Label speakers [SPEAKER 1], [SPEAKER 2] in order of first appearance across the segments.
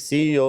[SPEAKER 1] CEO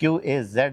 [SPEAKER 1] QAZ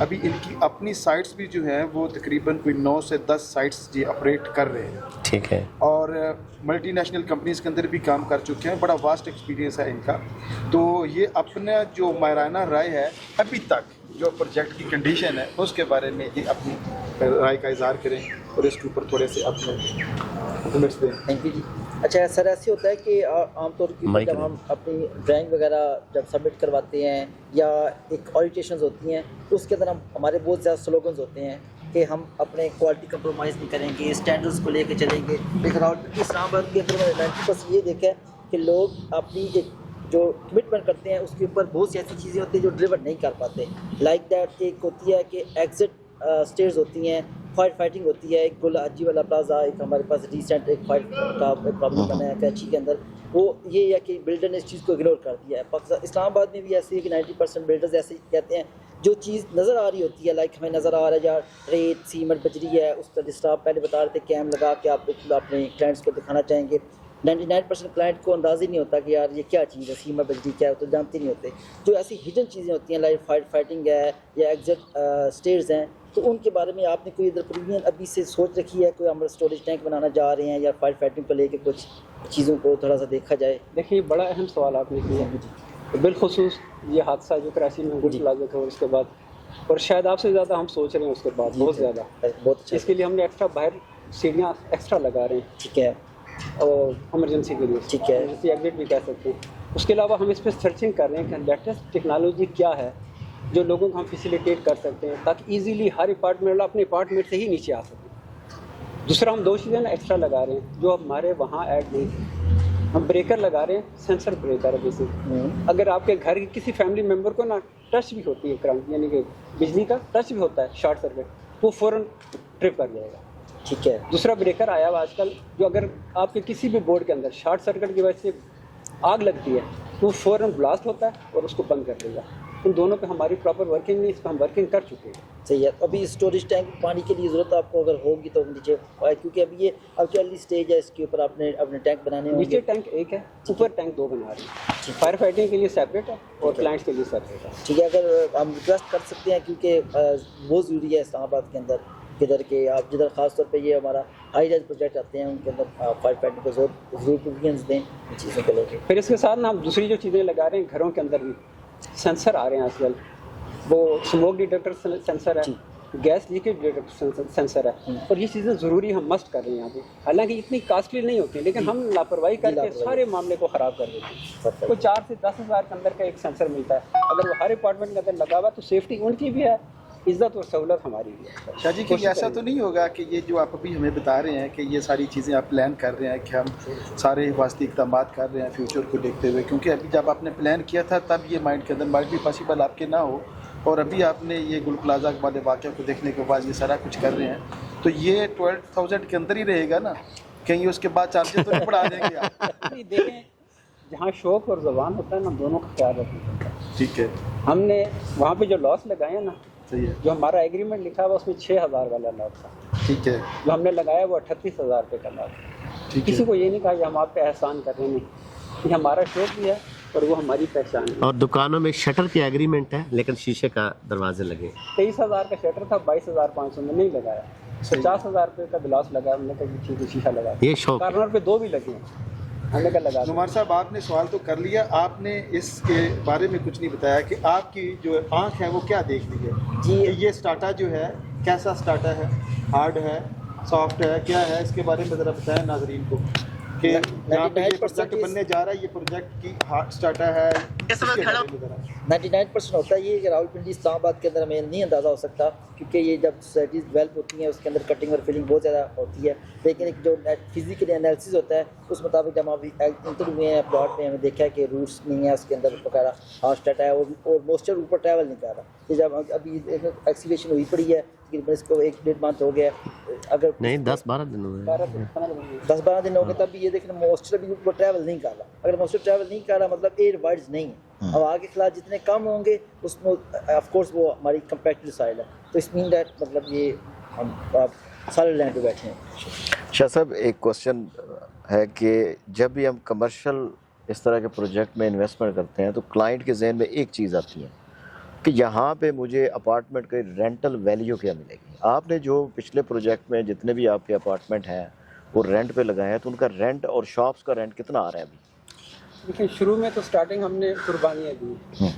[SPEAKER 2] ابھی ان کی اپنی سائٹس بھی جو ہیں وہ تقریباً کوئی 9 سے 10 سائٹس جی آپریٹ کر رہے ہیں,
[SPEAKER 1] ٹھیک ہے,
[SPEAKER 2] اور ملٹی نیشنل کمپنیز کے اندر بھی کام کر چکے ہیں. بڑا واسٹ ایکسپیرینس ہے ان کا. تو یہ اپنا جو ماہرانہ رائے ہے ابھی تک جو پروجیکٹ کی کنڈیشن ہے اس کے بارے میں یہ اپنی رائے کا اظہار کریں اور اس کے اوپر تھوڑے سے اپنے کمنٹس دیں.
[SPEAKER 3] تھینک یو جی. اچھا سر, ایسے ہوتا ہے کہ عام طور پر جب ہم اپنی ڈرائنگ وغیرہ جب سبمٹ کرواتے ہیں یا ایک آڈیٹیشنز ہوتی ہیں تو اس کے اندر ہمارے بہت زیادہ سلوگنز ہوتے ہیں کہ ہم اپنے کوالٹی کمپرومائز نہیں کریں گے, اسٹینڈرڈس کو لے کے چلیں گے. لیکن اسلام آباد کے اندر میں نے 90% یہ دیکھا ہے کہ لوگ اپنی ایک جو کمٹمنٹ کرتے ہیں اس کے اوپر بہت سی ایسی چیزیں ہوتی ہیں جو ڈلیور نہیں کر پاتے. لائک دیٹ ایک ہوتی ہے کہ ایگزٹ اسٹیئرز ہوتی ہیں, فائر فائٹنگ ہوتی ہے. ایک گل حاجی والا پلازا ایک ہمارے پاس ریسنٹ ایک فائر کا پرابلم بنا ہے کراچی کے اندر. وہ یہ ہے کہ بلڈر نے اس چیز کو اگنور کر دیا ہے. پاکستان اسلام آباد میں بھی ایسے ہے کہ 90% بلڈرز ایسے کہتے ہیں جو چیز نظر آ رہی ہوتی ہے, لائک ہمیں نظر آ رہا ہے یار ریت سیمنٹ بجری ہے, اس کا جس طرح آپ پہلے بتا رہے تھے کیم لگا کے آپ اپنے کلائنٹس کو دکھانا چاہیں گے. 99% کلائنٹ کو انداز ہی نہیں ہوتا کہ یار یہ کیا چیز ہے, سیمنٹ بجری کیا ہے, تو جانتے نہیں ہوتے. جو ایسی ہڈن چیزیں ہوتی ہیں لائک فائٹنگ ہے یا ایگزٹ اسٹیئرز ہیں, تو ان کے بارے میں آپ نے کوئی ادھر پروویژن ابھی سے سوچ رکھی ہے؟ کوئی ہم اسٹوریج ٹینک بنانا جا رہے ہیں یا فائر فائٹنگ کو لے کے کچھ چیزوں کو تھوڑا سا دیکھا جائے؟
[SPEAKER 4] دیکھیے بڑا اہم سوال آپ نے کیا ہے. بالخصوص یہ حادثہ جو کراچی میں گل پلازا تھا اور اس کے بعد, اور شاید آپ سے زیادہ ہم سوچ رہے ہیں اس کے بعد بہت زیادہ,
[SPEAKER 3] بہت اچھا.
[SPEAKER 4] اس کے لیے ہم نے ایکسٹرا باہر سیڑھیاں ایکسٹرا لگا رہے ہیں,
[SPEAKER 3] ٹھیک ہے,
[SPEAKER 4] اور ایمرجنسی کے لیے,
[SPEAKER 3] ٹھیک ہے,
[SPEAKER 4] ایمرجنسی ایگزٹ بھی کہہ سکتے ہیں. اس کے علاوہ ہم اس پہ سرچنگ کر رہے ہیں کہ لیٹسٹ ٹیکنالوجی کیا ہے جو لوگوں کو ہم فیسیلیٹیٹ کر سکتے ہیں تاکہ ایزیلی ہر اپارٹمنٹ والا اپنے اپارٹمنٹ سے ہی نیچے آ سکے. دوسرا ہم 2 چیزیں نا ایکسٹرا لگا رہے ہیں جو ہمارے وہاں ایڈ نہیں تھی. ہم بریکر لگا رہے ہیں, سینسر بریکر ہے جیسے اگر آپ کے گھر کی کسی فیملی ممبر کو نا ٹچ بھی ہوتی ہے کرنٹ یعنی کہ بجلی کا ٹچ بھی ہوتا ہے شارٹ سرکٹ, وہ فوراً ٹرپ کر جائے گا.
[SPEAKER 3] ٹھیک ہے.
[SPEAKER 4] دوسرا بریکر آیا ہوا آج کل جو اگر آپ کے کسی بھی بورڈ کے اندر شارٹ سرکٹ کی وجہ سے آگ لگتی ہے تو وہ فوراً بلاسٹ ہوتا ہے اور اس کو بند کر دے گا. ان دونوں پہ ہماری پراپر ورکنگ نہیں, اس پہ ہم ورکنگ کر چکے ہیں.
[SPEAKER 3] صحیح ہے. ابھی اسٹوریج ٹینک پانی کے لیے ضرورت آپ کو اگر ہوگی تو نیچے, کیونکہ ابھی یہ اب ارلی اسٹیج ہے, اس کے اوپر آپ نے اپنے ٹینک بنانے ہوں گے.
[SPEAKER 4] نیچے ٹینک ایک ہے, اوپر ٹینک 2 بنا رہے ہیں. فائر فائٹنگ کے لیے سیپریٹ ہے اور کلائنٹس کے لیے سیپریٹ ہے.
[SPEAKER 3] ٹھیک ہے. اگر ہم ریکویسٹ کر سکتے ہیں کیونکہ بہت ضروری ہے اسلام آباد کے اندر کدھر کے آپ جدھر خاص طور پہ یہ ہمارا ہائی رائز پروجیکٹ آتے ہیں ان کے اندر فائر فائٹنگ کو ضرور پروویژنس دیں ان چیزوں کو لے کے.
[SPEAKER 4] پھر اس کے ساتھ نا ہم دوسری جو چیزیں لگا رہے ہیں گھروں کے اندر بھی سینسر آ رہے ہیں آج کل. وہ اسموک ڈیٹیکٹر سینسر ہے, گیس لیکیج ڈیٹیکٹر سینسر ہے, اور یہ چیزیں ضروری ہم مسٹ کر رہے ہیں یہاں پہ. حالانکہ اتنی کاسٹلی نہیں ہوتی لیکن ہم لاپرواہی کر کے سارے معاملے کو خراب کر دیتے ہیں. کوئی 4 سے 10 ہزار کے اندر کا ایک سینسر ملتا ہے, اگر وہ ہر اپارٹمنٹ کے اندر لگا ہوا تو سیفٹی ان کی بھی ہے, عزت اور سہولت ہماری بھی ہے.
[SPEAKER 2] شاہ جی کہ ایسا تو نہیں ہوگا کہ یہ جو آپ ابھی ہمیں بتا رہے ہیں کہ یہ ساری چیزیں آپ پلان کر رہے ہیں کہ ہم سارے حفاظتی اقدامات کر رہے ہیں فیوچر کو دیکھتے ہوئے, کیونکہ ابھی جب آپ نے پلان کیا تھا تب یہ مائنڈ کے اندر مائنڈ بھی پاسبل آپ کے نہ ہو, اور ابھی آپ نے یہ گل پلازا والے واقعہ کو دیکھنے کے بعد یہ سارا کچھ کر رہے ہیں, تو یہ 12,000 کے اندر ہی رہے گا نا, کہیں اس کے بعد چارجز تو نہیں بڑھا دیں گے آپ؟
[SPEAKER 4] دیکھیں جہاں شوق اور زبان ہوتا ہے نا دونوں کا خیال رکھنا پڑتا ہے.
[SPEAKER 2] ٹھیک ہے.
[SPEAKER 4] ہم نے وہاں پہ جو لاس لگائے ہیں نا,
[SPEAKER 2] صحیح ہے,
[SPEAKER 4] جو ہمارا ایگریمنٹ لکھا ہوا اس میں 6,000 والا لاس تھا.
[SPEAKER 2] ٹھیک ہے.
[SPEAKER 4] جو ہم نے لگایا وہ 38,000 روپے کا لاس تھا. کسی کو یہ نہیں کہا کہ ہم آپ پہ احسان کر رہے ہیں, یہ ہمارا شوق بھی ہے اور وہ ہماری پہچان ہے.
[SPEAKER 1] اور دکانوں میں شٹر کی ایگریمنٹ ہے لیکن شیشے کا دروازے لگے.
[SPEAKER 4] 23,000 کا شٹر تھا, 22,500 میں نہیں لگایا. 50,000 روپے کا گلاس لگایا, ہم نے کہا ٹھیک ہے شیشہ لگا.
[SPEAKER 1] یہ شوق
[SPEAKER 4] کارنر پہ 2 بھی لگے ہیں, ہم نے کہا لگا.
[SPEAKER 2] نعمان صاحب آپ نے سوال تو کر لیا, آپ نے اس کے بارے میں کچھ نہیں بتایا کہ آپ کی جو آنکھ ہے وہ کیا دیکھ رہی ہے جی. یہ سٹاٹا جو ہے کیسا سٹاٹا ہے, ہارڈ ہے, سافٹ ہے, کیا ہے, اس کے بارے میں ذرا بتائیں ناظرین کو کہ یہاں پہ یہ پروجیکٹ بننے جا رہا ہے, یہ پروجیکٹ کی ہارڈ سٹاٹا ہے.
[SPEAKER 3] 99% ہوتا ہے یہ کہ راولپنڈی اسلام آباد کے اندر ہمیں نہیں اندازہ ہو سکتا کیونکہ یہ جب سوسائٹیز ڈیولپ ہوتی ہیں اس کے اندر کٹنگ اور فلنگ بہت زیادہ ہوتی ہے, لیکن ایک جو فزیکلی انالیسس ہوتا ہے اس مطابق جب ہم ابھی انٹر ہوئے ہیں پلاٹ میں, ہمیں دیکھا ہے کہ روٹس نہیں ہے اس کے اندر وغیرہ, ہارڈ سٹاٹا ہے اور موسچر اوپر ٹریول نہیں کر رہا. یہ جب ابھی ایکسیویشن ہوئی پڑی ہے اس کو 1-1.5 منتھ ہو گیا, اگر
[SPEAKER 1] نہیں 10-12 دن ہو گئے,
[SPEAKER 3] 10-12 دن ہو گئے, تب بھی یہ دیکھنا موسچر ابھی اوپر ٹریول نہیں کر رہا. اگر موسچر ٹریول نہیں کر رہا مطلب ایئر وائڈز نہیں ہے. ہوا کے خلاف جتنے کم ہوں گے اس میں آف کورس وہ ہماری کمپیکٹڈ سائل ہے, تو اس مین دیٹ مطلب یہ ہم سالڈ لینڈ پہ بیٹھے ہیں.
[SPEAKER 5] شاہ صاحب ایک کوشچن ہے کہ جب بھی ہم کمرشل اس طرح کے پروجیکٹ میں انویسٹمنٹ کرتے ہیں تو کلائنٹ کے ذہن میں ایک چیز آتی ہے, کہ یہاں پہ مجھے اپارٹمنٹ کے رینٹل ویلیو کیا ملے گی. آپ نے جو پچھلے پروجیکٹ میں جتنے بھی آپ کے اپارٹمنٹ ہیں وہ رینٹ پہ لگائے ہیں تو ان کا رینٹ اور شاپس کا رینٹ کتنا آ رہا ہے ابھی؟
[SPEAKER 4] دیکھیں شروع میں تو سٹارٹنگ ہم نے قربانیاں دی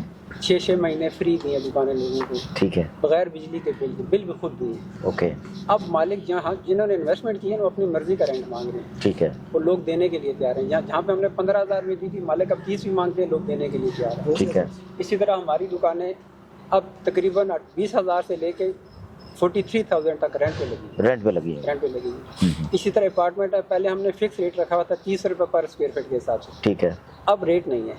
[SPEAKER 4] 6 مہینے فری دیے دکانیں لوگوں کو,
[SPEAKER 5] ٹھیک ہے,
[SPEAKER 4] بغیر بجلی کے بل بھی خود دیے.
[SPEAKER 5] اوکے.
[SPEAKER 4] اب مالک جنہوں نے انویسٹمنٹ کی ہے وہ اپنی مرضی کا رینٹ مانگ رہے ہیں,
[SPEAKER 5] ٹھیک ہے,
[SPEAKER 4] وہ لوگ دینے کے لیے تیار ہیں. جہاں پہ ہم نے 15,000 میں دی تھی مالک اب 30 بھی مانگتے ہیں, لوگ دینے کے لیے تیار ہیں.
[SPEAKER 5] ٹھیک ہے.
[SPEAKER 4] اسی طرح ہماری دکانیں اب تقریباً 20,000 سے لے کے 43,000 تک رینٹ پہ لگی ہیں. اسی طرح اپارٹمنٹ ہے, پہلے ہم نے فکس ریٹ رکھا ہوا تھا 30 روپے پر اسکوائر فٹ کے حساب سے,
[SPEAKER 5] ٹھیک ہے.
[SPEAKER 4] اب ریٹ نہیں ہے.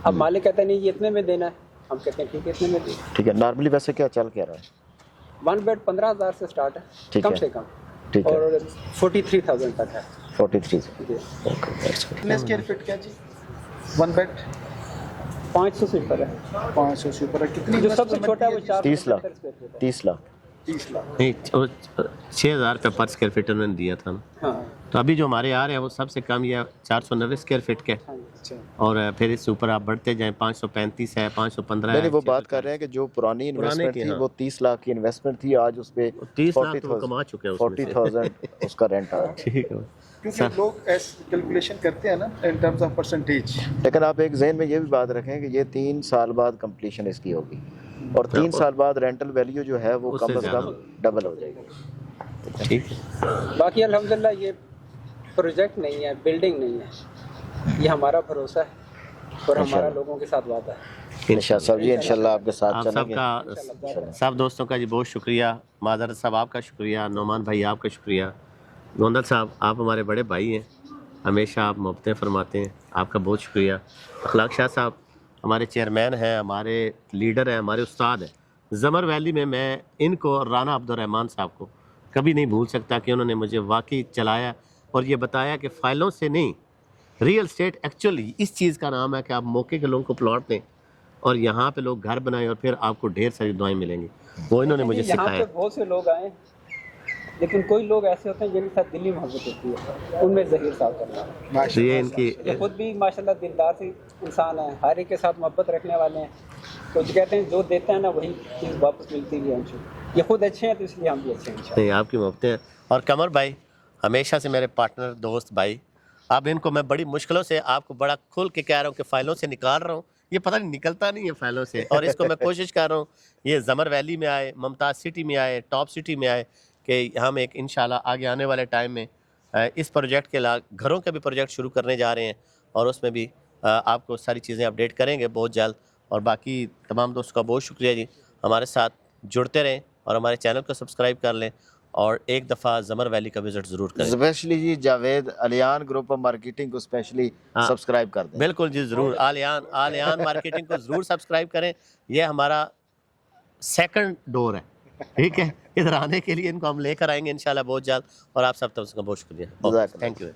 [SPEAKER 4] اب مالک کہتا ہے نہیں یہ اتنے میں دینا ہے, ہم کہتے ہیں ٹھیک ہے اتنے میں دیں.
[SPEAKER 5] ٹھیک ہے. نارملی ویسے کیا چل کیا رہا ہے؟
[SPEAKER 4] 1 بیڈ 15,000 سے سٹارٹ ہے کم سے کم,
[SPEAKER 5] ٹھیک ہے,
[SPEAKER 4] اور 43,000 تک ہے.
[SPEAKER 5] 43.
[SPEAKER 4] جی.
[SPEAKER 2] کتنے اسکوائر فٹ کیا جی 1 بیڈ؟
[SPEAKER 4] 500 سے اوپر ہے.
[SPEAKER 2] 500 سے اوپر ہے. کتنی
[SPEAKER 4] جو سب سے چھوٹا ہے وہ
[SPEAKER 5] 30 لاکھ.
[SPEAKER 4] 470
[SPEAKER 5] 30 لاکھ.
[SPEAKER 2] 30 لاکھ.
[SPEAKER 1] نہیں 6,000 روپے پر اسکوائر فٹ انہوں نے دیا تھا نا,
[SPEAKER 4] ہاں.
[SPEAKER 1] تو ابھی جو ہمارے آ رہے ہیں وہ سب سے کم یہ 490 اسکوائر فٹ کے,
[SPEAKER 2] اچھا.
[SPEAKER 1] اور پھر اس سے اوپر آپ بڑھتے جائیں 535 ہے, 515 ہے.
[SPEAKER 5] نہیں وہ بات کر رہے ہیں کہ جو پرانی انویسٹمنٹ تھی وہ 30 لاکھ کی انویسٹمنٹ تھی, آج اس پہ
[SPEAKER 1] 30 لاکھ تو وہ کما چکے ہیں,
[SPEAKER 5] 40,000 اس کا رینٹ آ رہا ہے.
[SPEAKER 1] ٹھیک ہے.
[SPEAKER 2] کیونکہ لوگ ایسے کیلکولیشن کرتے ہیں نا ان ٹرمز آف پرسنٹیج.
[SPEAKER 5] لیکن آپ ایک ذہن میں یہ بھی بات رکھیں کہ یہ 3 سال بعد کمپلیشن اس کی ہوگی, اور 3 سال بعد رینٹل ویلیو جو ہے وہ کم از کم ڈبل ہو جائے گی.
[SPEAKER 1] ٹھیک ہے.
[SPEAKER 4] باقی الحمدللہ یہ پروجیکٹ نہیں ہے, بلڈنگ نہیں ہے, یہ ہمارا بھروسہ ہے اور ہمارا لوگوں کے ساتھ وعدہ ہے.
[SPEAKER 5] انشاءاللہ صاحب جی, انشاءاللہ آپ کے ساتھ
[SPEAKER 1] آپ
[SPEAKER 5] چلیں
[SPEAKER 1] سب
[SPEAKER 5] گے.
[SPEAKER 1] کا سب دوستوں کا جی بہت شکریہ. معذرت صاحب آپ کا شکریہ, نعمان بھائی آپ کا شکریہ, گوندل صاحب آپ ہمارے بڑے بھائی ہیں, ہمیشہ آپ محبتیں فرماتے ہیں, آپ کا بہت شکریہ. اخلاق شاہ صاحب ہمارے چیئرمین ہیں, ہمارے لیڈر ہیں, ہمارے استاد ہیں زمر ویلی میں ان کو اور رانا عبدالرحمان صاحب کو کبھی نہیں بھول سکتا کہ انہوں نے مجھے واقعی چلایا اور یہ بتایا کہ فائلوں سے نہیں, ریئل اسٹیٹ ایکچولی اس چیز کا نام ہے کہ آپ موقع کے لوگوں کو پلاٹ دیں اور یہاں پہ لوگ گھر بنائیں اور پھر آپ کو ڈھیر ساری دعائیں ملیں گی. وہ انہوں نے مجھے
[SPEAKER 4] یہاں
[SPEAKER 1] سکھایا.
[SPEAKER 4] پہ بہت سے لوگ آئے, لیکن کوئی لوگ ایسے ہوتے ہیں جن کے ساتھ دلی محبت ہوتی ہے, ان میں ظہیر صاحب کرنا.
[SPEAKER 1] یہ ان کی
[SPEAKER 4] یہ خود بھی ماشاءاللہ دلدار سے انسان ہیں, ہر ایک کے ساتھ محبت رکھنے والے ہیں. تو کہتے ہیں جو دیتے ہیں نا وہی چیز واپس ملتی بھی ہے ان سے. یہ خود اچھے ہیں تو اس لیے ہم بھی اچھے ہیں.
[SPEAKER 1] نہیں آپ کی محبتیں ہیں. اور قمر بھائی ہمیشہ سے میرے پارٹنر دوست بھائی, اب ان کو میں بڑی مشکلوں سے آپ کو بڑا کھل کے کہہ رہا ہوں کہ فائلوں سے نکال رہا ہوں, یہ پتہ نہیں نکلتا نہیں ہے فائلوں سے, اور اس کو میں کوشش کر رہا ہوں یہ زمر ویلی میں آئے, ممتاز سٹی میں آئے, ٹاپ سٹی میں آئے, کہ ہم ایک انشاءاللہ آگے آنے والے ٹائم میں اس پروجیکٹ کے گھروں کا بھی پروجیکٹ شروع کرنے جا رہے ہیں, اور اس میں بھی آپ کو ساری چیزیں اپڈیٹ کریں گے بہت جلد. اور باقی تمام دوستوں کا بہت شکریہ جی, ہمارے ساتھ جڑتے رہیں اور ہمارے چینل کو سبسکرائب کر لیں, اور ایک دفعہ زمر ویلی کا وزٹ ضرور کریں.
[SPEAKER 5] Specially G Javed Alyan group of marketing کو اسپیشلی سبسکرائب کر دیں.
[SPEAKER 1] بالکل جی ضرور, آلیان مارکیٹنگ کو ضرور سبسکرائب کریں. یہ ہمارا سیکنڈ ڈور ہے, ٹھیک ہے, ادھر آنے کے لیے ان کو ہم لے کر آئیں گے انشاءاللہ بہت جلد. اور آپ سب کا بہت شکریہ. Thank you.